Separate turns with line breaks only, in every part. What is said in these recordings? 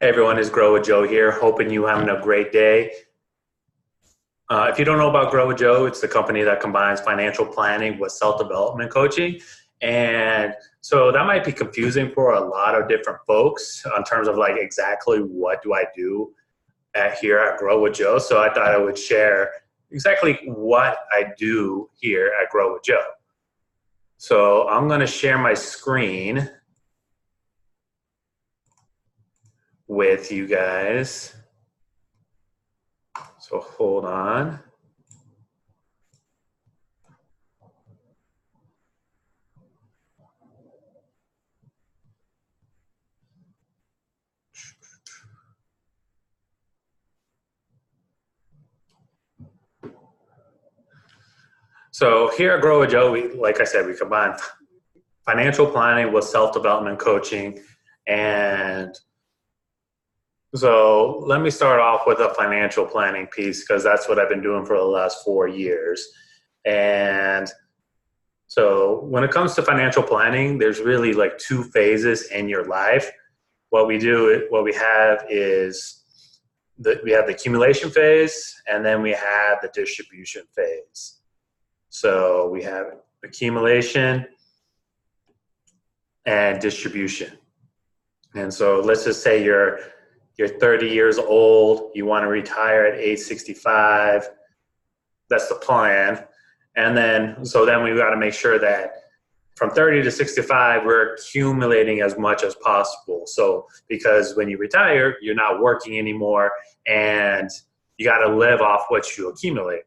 Hey everyone, it's Grow with Joe here. Hoping you having a great day. If you don't know about Grow with Joe, it's the company that combines financial planning with self-development coaching. And so that might be confusing for a lot of different folks in terms of like exactly what do I do here at Grow with Joe. So I thought I would share exactly what I do here at Grow with Joe. So I'm going to share my screen with you guys. So hold on. So here at Grow with Joe, like I said, we combine financial planning with self-development coaching. And so let me start off with a financial planning piece because that's what I've been doing for the last 4 years. And so when it comes to financial planning, there's really like two phases in your life. What we have is we have the accumulation phase, and then we have the distribution phase. So we have accumulation and distribution. And so let's just say you're 30 years old, you want to retire at age 65. That's the plan. And then we got to make sure that from 30 to 65, we're accumulating as much as possible. So because when you retire, you're not working anymore and you got to live off what you accumulate.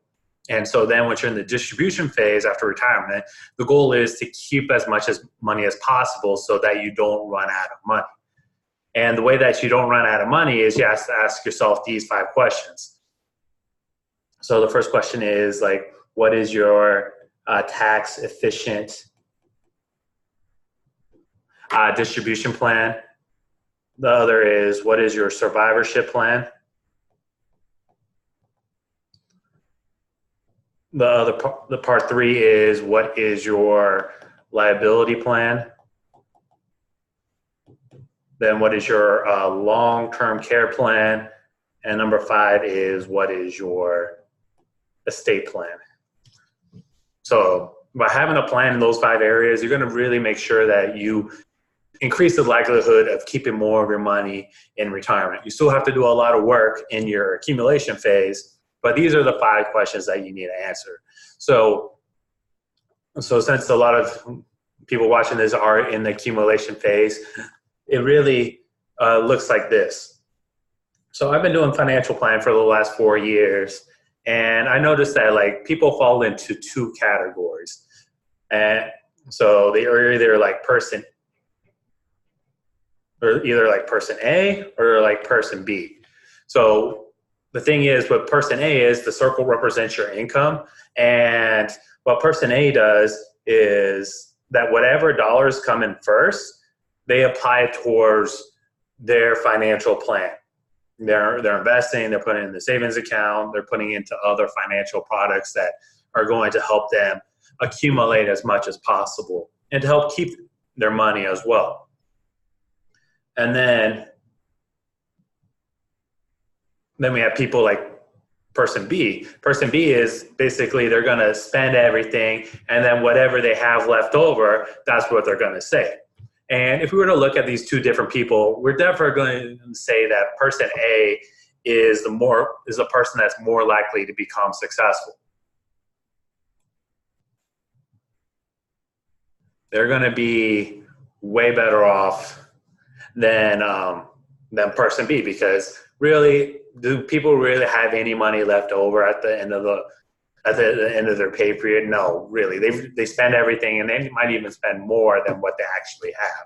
And so then once you're in the distribution phase after retirement, the goal is to keep as much money as possible so that you don't run out of money. And the way that you don't run out of money is you have to ask yourself these 5 questions. So the first question is like, what is your tax efficient distribution plan? The other is, what is your survivorship plan? The part 3 is, what is your liability plan? Then what is your long-term care plan? And number 5 is, what is your estate plan? So by having a plan in those 5 areas, you're going to really make sure that you increase the likelihood of keeping more of your money in retirement. You still have to do a lot of work in your accumulation phase, but these are the 5 questions that you need to answer. So since a lot of people watching this are in the accumulation phase, it really looks like this. So I've been doing financial planning for the last 4 years, and I noticed that like people fall into 2 categories. And so they are either like person A or like person B. So the thing is, what person A is, the circle represents your income. And what person A does is that whatever dollars come in first, they apply towards their financial plan. They're investing, they're putting in the savings account, they're putting into other financial products that are going to help them accumulate as much as possible and to help keep their money as well. And then we have people like person B. Person B is basically they're going to spend everything, and then whatever they have left over, that's what they're going to save. And if we were to look at these 2 different people, we're definitely going to say that person A is the person that's more likely to become successful. They're going to be way better off than person B, because really, do people really have any money left over at the end of their pay period? No, really. They spend everything, and they might even spend more than what they actually have.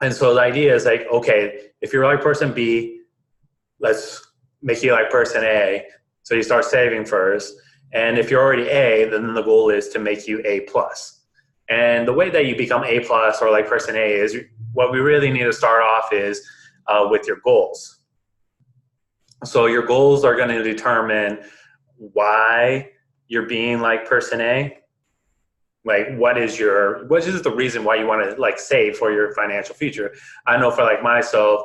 And so the idea is like, okay, if you're like person B, let's make you like person A. So you start saving first. And if you're already A, then the goal is to make you A+. And the way that you become A+ or like person A is, what we really need to start off is with your goals. So your goals are going to determine why you're being like person A. Like, what is the reason why you want to like save for your financial future? I know for like myself,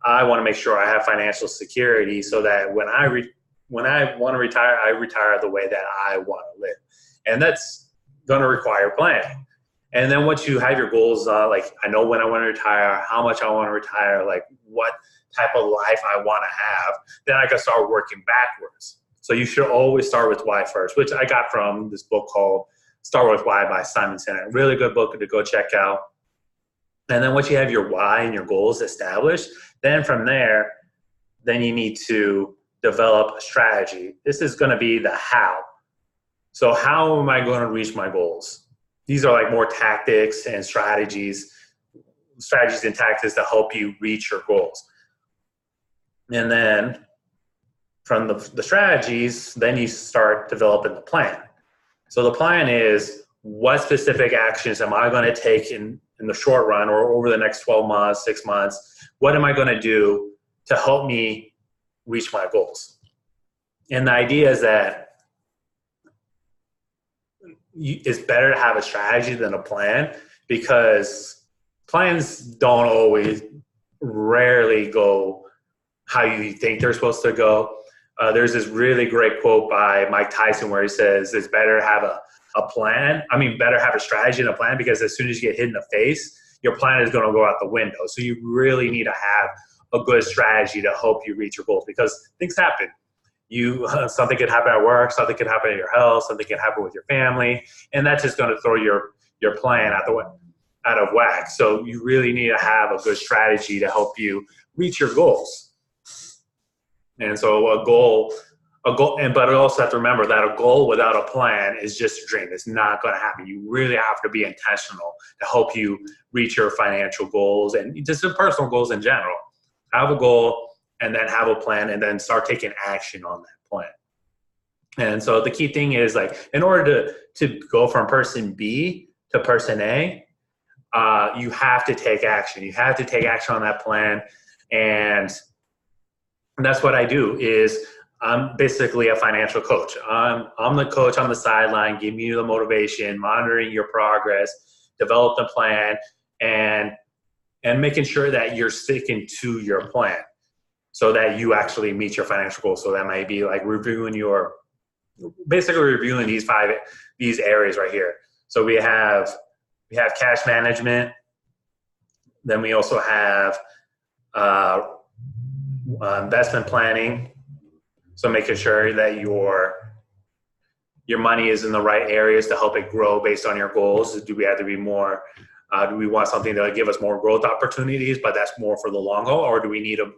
I want to make sure I have financial security so that when I want to retire, I retire the way that I want to live. And that's going to require planning. And then once you have your goals, like I know when I want to retire, how much I want to retire, like what type of life I want to have, then I can start working backwards. So you should always start with why first, which I got from this book called Start With Why by Simon Sinek. Really good book to go check out. And then once you have your why and your goals established, then from there, then you need to develop a strategy. This is going to be the how. So how am I going to reach my goals? These are like more tactics and strategies and tactics to help you reach your goals. And then from the strategies, then you start developing the plan. So the plan is, what specific actions am I going to take in the short run or over the next 12 months, 6 months? What am I going to do to help me reach my goals? And the idea is that it's better to have a strategy than a plan, because plans don't always, rarely go how you think they're supposed to go. There's this really great quote by Mike Tyson where he says it's better to have better have a strategy and a plan, because as soon as you get hit in the face, your plan is going to go out the window. So you really need to have a good strategy to help you reach your goals, because things happen. Something could happen at work, something could happen in your health, something can happen with your family, and that's just going to throw your plan out of whack. So you really need to have a good strategy to help you reach your goals. And so but I also have to remember that a goal without a plan is just a dream. It's not going to happen. You really have to be intentional to help you reach your financial goals and just your personal goals in general. Have a goal and then have a plan, and then start taking action on that plan. And so the key thing is, like, in order to go from person B to person A, you have to take action. You have to take action on that plan. And that's what I do. Is I'm basically a financial coach. I'm the coach on the sideline, giving you the motivation, monitoring your progress, develop the plan, and making sure that you're sticking to your plan so that you actually meet your financial goals. So that might be like reviewing these areas right here. So we have cash management. Then we also have investment planning. So making sure that your money is in the right areas to help it grow based on your goals. Do we have to be more? Do we want something that will give us more growth opportunities, but that's more for the long haul, or do we need to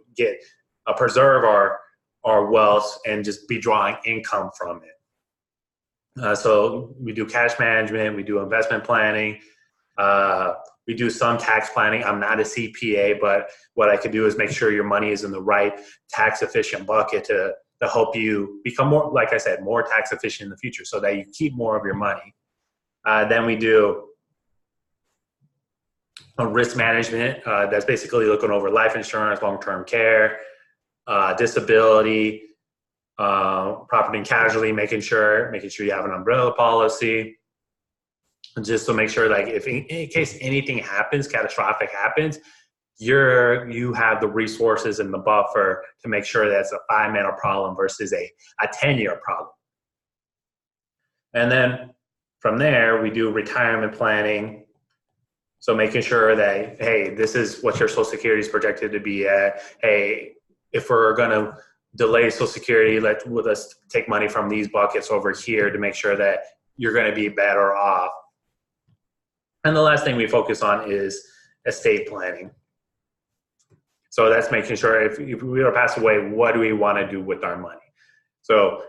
preserve our wealth and just be drawing income from it? So we do cash management, we do investment planning, we do some tax planning. I'm not a CPA, but what I could do is make sure your money is in the right tax efficient bucket to help you become more, like I said, more tax efficient in the future so that you keep more of your money. Then we do risk management. That's basically looking over life insurance, long-term care, disability, property and casualty, making sure you have an umbrella policy, just to make sure, like, if in case anything happens, catastrophic happens, you have the resources and the buffer to make sure that's a 5-minute problem versus a 10-year problem. And then from there, we do retirement planning. So making sure that, hey, this is what your Social Security is projected to be at. Hey, if we're going to delay Social Security, let's take money from these buckets over here to make sure that you're going to be better off. And the last thing we focus on is estate planning. So that's making sure if we were to pass away, what do we want to do with our money? So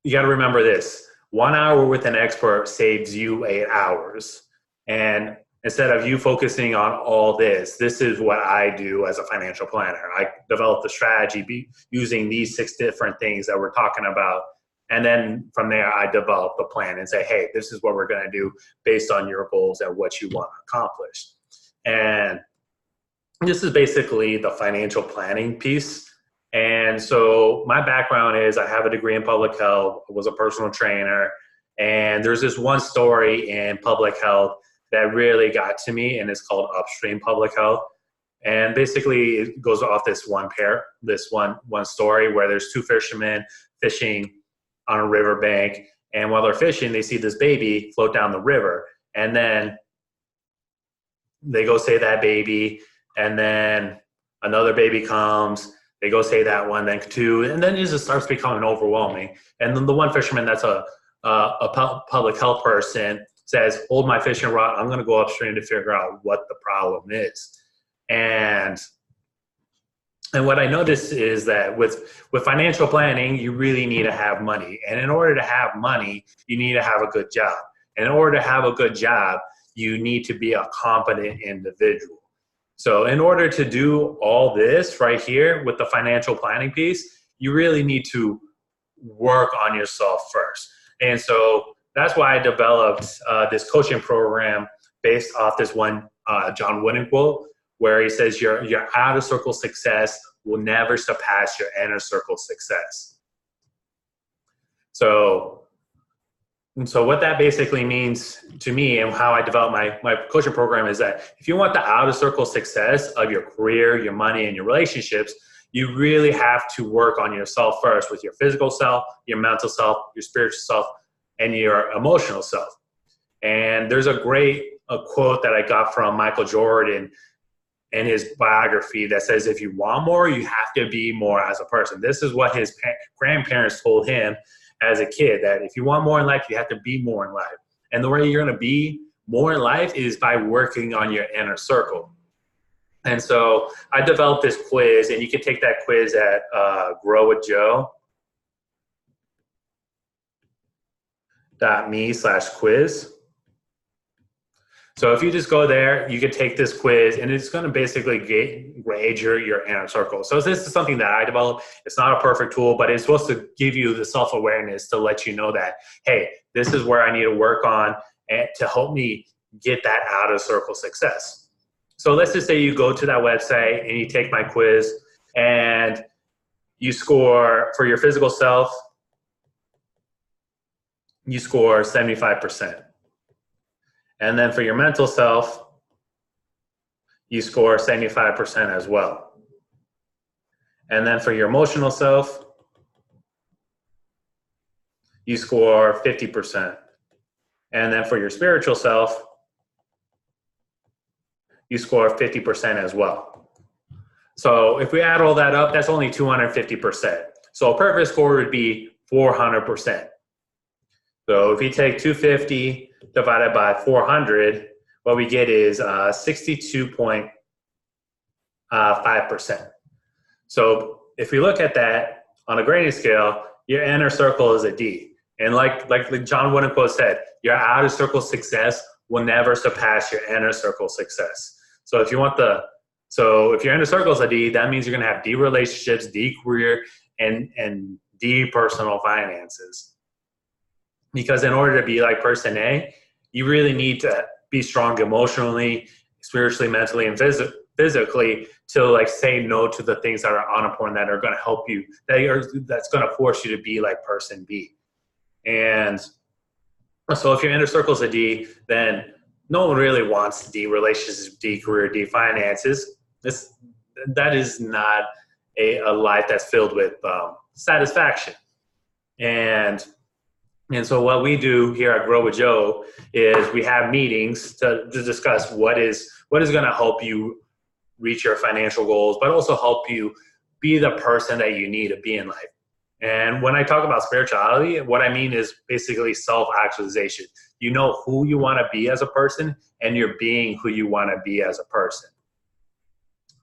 you got to remember this: 1 hour with an expert saves you 8 hours. And instead of you focusing on all this is what I do as a financial planner. I develop the strategy using these 6 different things that we're talking about. And then from there, I develop the plan and say, hey, this is what we're going to do based on your goals and what you want to accomplish. And this is basically the financial planning piece. And so my background is I have a degree in public health. I was a personal trainer. And there's this one story in public health that really got to me, and it's called Upstream Public Health. And basically it goes off this one story where there's two fishermen fishing on a riverbank. And while they're fishing, they see this baby float down the river. And then they go save that baby. And then another baby comes. They go save that one, then two. And then it just starts becoming overwhelming. And then the one fisherman that's a public health person says, hold my fishing rod. I'm going to go upstream to figure out what the problem is. And what I noticed is that with financial planning, you really need to have money. And in order to have money, you need to have a good job. And in order to have a good job, you need to be a competent individual. So in order to do all this right here with the financial planning piece, you really need to work on yourself first. And so that's why I developed this coaching program based off this one John Wooden quote, where he says your outer circle success will never surpass your inner circle success. So what that basically means to me and how I develop my coaching program is that if you want the outer circle success of your career, your money, and your relationships, you really have to work on yourself first with your physical self, your mental self, your spiritual self, and your emotional self. And there's a great quote that I got from Michael Jordan in his biography that says, if you want more, you have to be more as a person. This is what his grandparents told him as a kid, that if you want more in life, you have to be more in life. And the way you're going to be more in life is by working on your inner circle. And so I developed this quiz, and you can take that quiz at growwithjoe.me/quiz. So if you just go there, you can take this quiz, and it's going to basically grade your inner circle. So this is something that I developed. It's not a perfect tool, but it's supposed to give you the self-awareness to let you know that, hey, this is where I need to work on and to help me get that out of circle success. So let's just say you go to that website and you take my quiz, and you score for your physical self, you score 75%. And then for your mental self, you score 75% as well. And then for your emotional self, you score 50%. And then for your spiritual self, you score 50% as well. So if we add all that up, that's only 250%. So a perfect score would be 400%. So if you take 250 divided by 400, what we get is 62.5%. So if we look at that on a grading scale, your inner circle is a D. And like John Wooden quote said, your outer circle success will never surpass your inner circle success. So if your inner circle is a D, that means you're going to have D relationships, D career, and D personal finances. Because in order to be like person A, you really need to be strong emotionally, spiritually, mentally, and physically to say no to the things that are unimportant, that are going to help you, that's going to force you to be like person B. And so if your inner circle is a D, then no one really wants D relationships, D career, D finances. That is not a life that's filled with satisfaction. And so what we do here at Grow with Joe is we have meetings to discuss what is going to help you reach your financial goals, but also help you be the person that you need to be in life. And when I talk about spirituality, what I mean is basically self-actualization. You know who you want to be as a person, and you're being who you want to be as a person.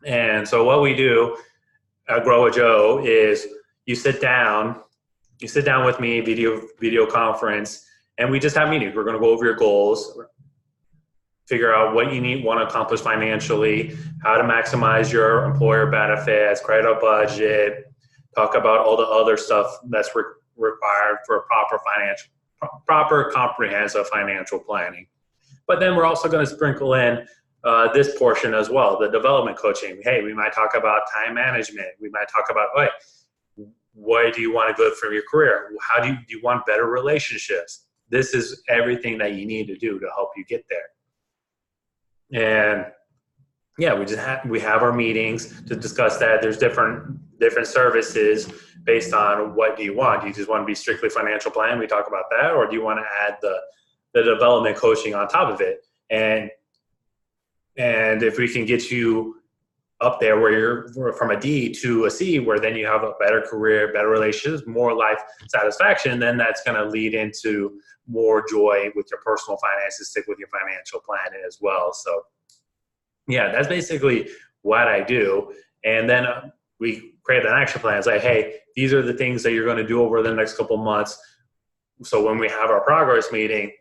And so what we do at Grow with Joe is you sit down with me, video conference, and we just have meetings. We're going to go over your goals, figure out what you want to accomplish financially, how to maximize your employer benefits, create a budget, talk about all the other stuff that's required for proper comprehensive financial planning. But then we're also going to sprinkle in this portion as well, the development coaching. Hey, we might talk about time management. We might talk about, why do you want to go from your career? How do you want better relationships? This is everything that you need to do to help you get there. yeah, we have our meetings to discuss that. There's different services based on what do you want. Do you just want to be strictly financial plan? We talk about that, or do you want to add the development coaching on top of it? And if we can get you up there where you're from a D to a C, where then you have a better career, better relationships, more life satisfaction, then that's going to lead into more joy with your personal finances, stick with your financial plan as well. So yeah, that's basically what I do. And then we create an action plan. It's like, hey, these are the things that you're going to do over the next couple months. So when we have our progress meeting,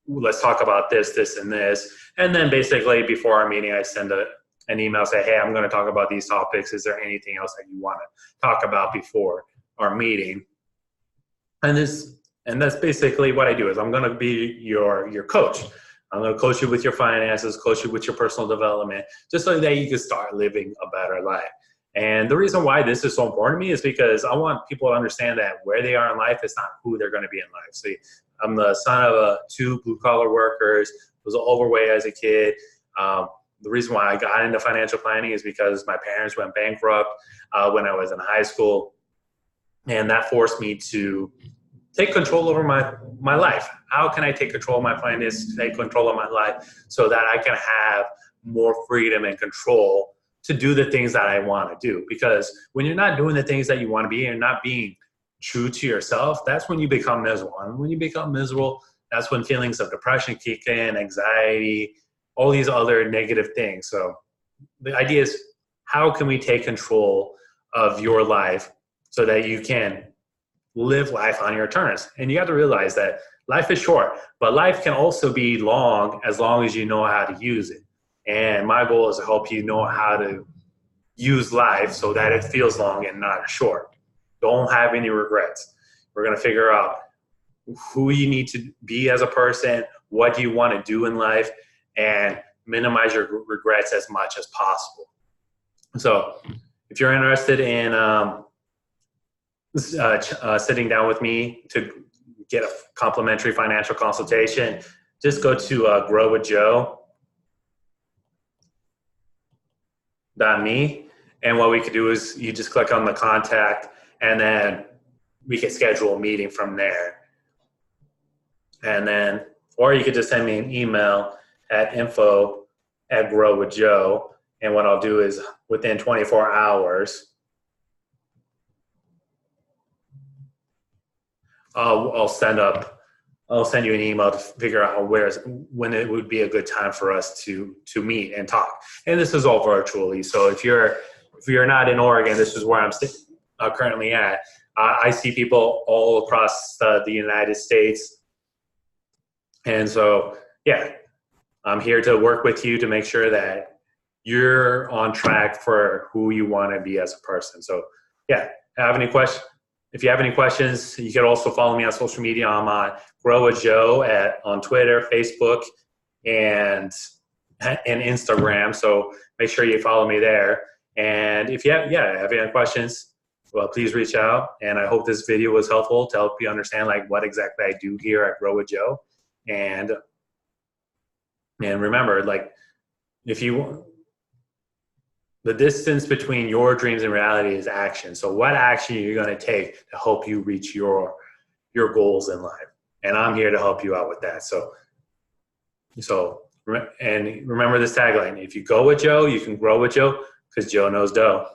let's talk about this, this, and this. And then basically before our meeting, I send an email, say, hey, I'm going to talk about these topics. Is there anything else that you want to talk about before our meeting? And that's basically what I do. Is I'm going to be your coach. I'm going to coach you with your finances, coach you with your personal development, just so that you can start living a better life. And the reason why this is so important to me is because I want people to understand that where they are in life is not who they're going to be in life. So I'm the son of two blue-collar workers, was overweight as a kid. The reason why I got into financial planning is because my parents went bankrupt when I was in high school. And that forced me to take control over my life. How can I take control of my finances, take control of my life so that I can have more freedom and control to do the things that I want to do? Because when you're not doing the things that you want to be and not being true to yourself, that's when you become miserable. And when you become miserable, that's when feelings of depression kick in, anxiety, all these other negative things. So the idea is, how can we take control of your life so that you can live life on your terms? And you have to realize that life is short, but life can also be long as you know how to use it. And my goal is to help you know how to use life so that it feels long and not short. Don't have any regrets. We're going to figure out who you need to be as a person, what do you want to do in life, and minimize your regrets as much as possible. So if you're interested in sitting down with me to get a complimentary financial consultation, just go to growwithjoe.me. And what we could do is you just click on the contact, and then we can schedule a meeting from there. And then, or you could just send me an email at info@growwithjoe. And what I'll do is within 24 hours, I'll send you an email to figure out when it would be a good time for us to meet and talk. And this is all virtually. So if you're not in Oregon, this is where I'm currently at. I see people all across the United States. And so, yeah, I'm here to work with you to make sure that you're on track for who you want to be as a person. So, yeah, if you have any questions, you can also follow me on social media. I'm on Grow with Joe on Twitter, Facebook, and Instagram. So make sure you follow me there. And if you have any questions, well, please reach out. And I hope this video was helpful to help you understand what exactly I do here at Grow with Joe. And remember, the distance between your dreams and reality is action. So what action are you going to take to help you reach your goals in life? And I'm here to help you out with that. So and remember this tagline: if you go with Joe, you can grow with Joe, because Joe knows dough.